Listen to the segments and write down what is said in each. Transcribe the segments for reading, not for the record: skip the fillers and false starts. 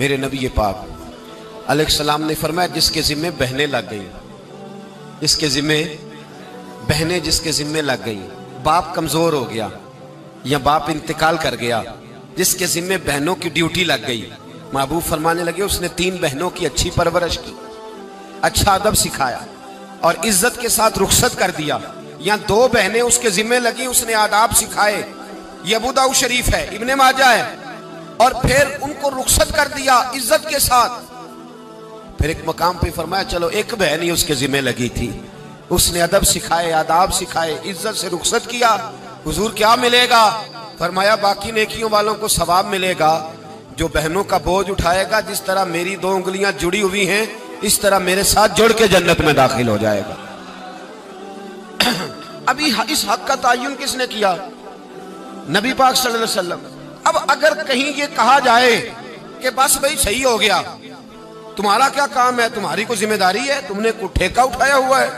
میرے نبی پاک علیہ السلام نے فرمایا جس کے ذمے بہنیں لگ گئی، جس کے ذمے لگ گئی، باپ کمزور ہو گیا یا باپ انتقال کر گیا، جس کے ذمے بہنوں کی ڈیوٹی لگ گئی، محبوب فرمانے لگے اس نے 3 بہنوں کی اچھی پرورش کی، اچھا ادب سکھایا اور عزت کے ساتھ رخصت کر دیا، یا 2 بہنیں اس کے ذمے لگی، اس نے آداب سکھائے، یہ ابو داؤد شریف ہے، ابن ماجہ ہے، اور پھر ان کو رخصت کر دیا عزت کے ساتھ۔ پھر ایک مقام پہ فرمایا چلو 1 بہن ہی اس کے ذمہ لگی تھی، اس نے ادب سکھائے، آداب سکھائے، عزت سے رخصت کیا، حضور کیا ملے گا؟ فرمایا باقی نیکیوں والوں کو ثواب ملے گا، جو بہنوں کا بوجھ اٹھائے گا جس طرح میری 2 انگلیاں جڑی ہوئی ہیں اس طرح میرے ساتھ جڑ کے جنت میں داخل ہو جائے گا۔ ابھی اس حق کا تعین کس نے کیا؟ نبی پاک صلی اللہ علیہ وسلم۔ اب اگر کہیں یہ کہا جائے کہ بس بھئی صحیح ہو گیا، تمہارا کیا کام ہے، تمہاری کوئی ذمہ داری ہے، تم نے کوئی ٹھیکہ اٹھایا ہوا ہے،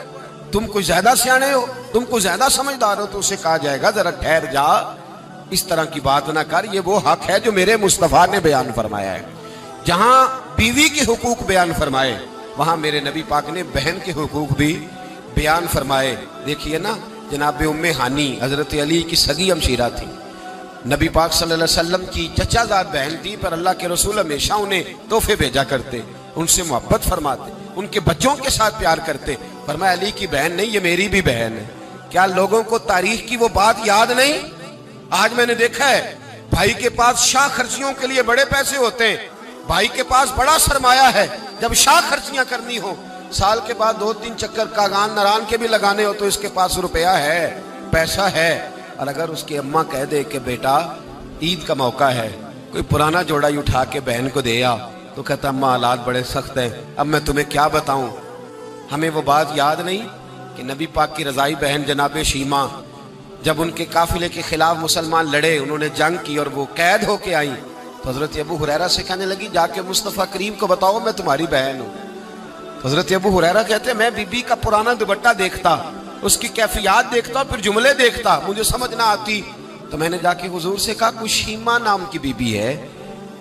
تم کوئی زیادہ سیانے ہو، تم کوئی زیادہ سمجھدار ہو، تو اسے کہا جائے گا ذرا ٹھہر جا، اس طرح کی بات نہ کر، یہ وہ حق ہے جو میرے مصطفیٰ نے بیان فرمایا ہے۔ جہاں بیوی کے حقوق بیان فرمائے وہاں میرے نبی پاک نے بہن کے حقوق بھی بیان فرمائے۔ دیکھیے نا، جناب ام ہانی حضرت علی کی سگی ہمشیرہ تھی، نبی پاک صلی اللہ علیہ وسلم کی چچا زاد بہن تھی، پر اللہ کے رسول ہمیشہ انہیں تحفے بھیجا کرتے، ان سے محبت فرماتے، ان کے بچوں کے ساتھ پیار کرتے۔ فرمایا علی کی بہن نہیں، یہ میری بھی بہن ہے۔ کیا لوگوں کو تاریخ کی وہ بات یاد نہیں؟ آج میں نے دیکھا ہے بھائی کے پاس شاہ خرچیوں کے لیے بڑے پیسے ہوتے ہیں، بھائی کے پاس بڑا سرمایہ ہے، جب شاہ خرچیاں کرنی ہو، سال کے بعد 2-3 چکر کاغان نران کے بھی لگانے ہو تو اس کے پاس روپیہ ہے، پیسہ ہے، اور اگر اس کی اماں کہہ دے کہ بیٹا عید کا موقع ہے، کوئی پرانا جوڑا ہی اٹھا کے بہن کو دے آ، تو کہتا اماں حالات بڑے سخت ہیں، اب میں تمہیں کیا بتاؤں۔ ہمیں وہ بات یاد نہیں کہ نبی پاک کی رضائی بہن جناب شیمہ جب ان کے قافلے کے خلاف مسلمان لڑے، انہوں نے جنگ کی اور وہ قید ہو کے آئیں، تو حضرت ابو ہریرہ سے کہنے لگی جا کے مصطفیٰ کریم کو بتاؤ میں تمہاری بہن ہوں۔ تو حضرت ابو ہریرہ کہتے ہیں میں بی بی کا پرانا دوپٹہ دیکھتا، اس کی کیفیات دیکھتا، پھر جملے دیکھتا، مجھے سمجھ نہ آتی، تو میں نے جا کے حضور سے کہا کوئی شیمہ نام کی بی بی ہے؟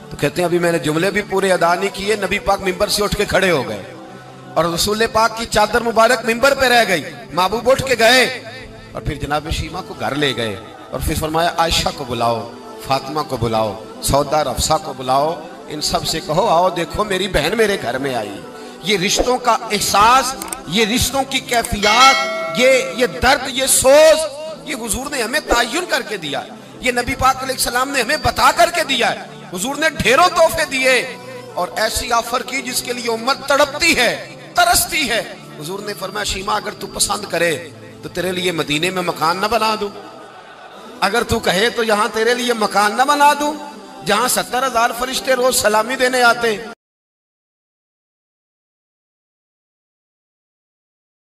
تو کہتے ہیں ابھی میں نے جملے بھی پورے ادا نہیں کیے، نبی پاک ممبر سے اٹھ کے کھڑے ہو گئے اور رسول پاک کی چادر مبارک ممبر پہ رہ گئی، محبوب اٹھ کے گئے اور پھر جناب شیمہ کو گھر لے گئے اور پھر فرمایا عائشہ کو بلاؤ، فاطمہ کو بلاؤ، سودا رفسہ کو بلاؤ، ان سب سے کہو آؤ دیکھو میری بہن میرے گھر میں آئی۔ یہ رشتوں کا احساس، یہ رشتوں کی کیفیات، یہ درد، یہ سوز، یہ حضور نے ہمیں تعین کر کے دیا ہے، یہ نبی پاک علیہ السلام نے ہمیں بتا کر کے دیا ہے۔ حضور نے ڈھیروں تحفے دیے اور ایسی آفر کی جس کے لیے امت تڑپتی ہے، ترستی ہے۔ حضور نے فرمایا شیمہ اگر تو پسند کرے تو تیرے لیے مدینے میں مکان نہ بنا دوں، اگر تو کہے تو یہاں تیرے لیے مکان نہ بنا دوں جہاں 70,000 فرشتے روز سلامی دینے آتے۔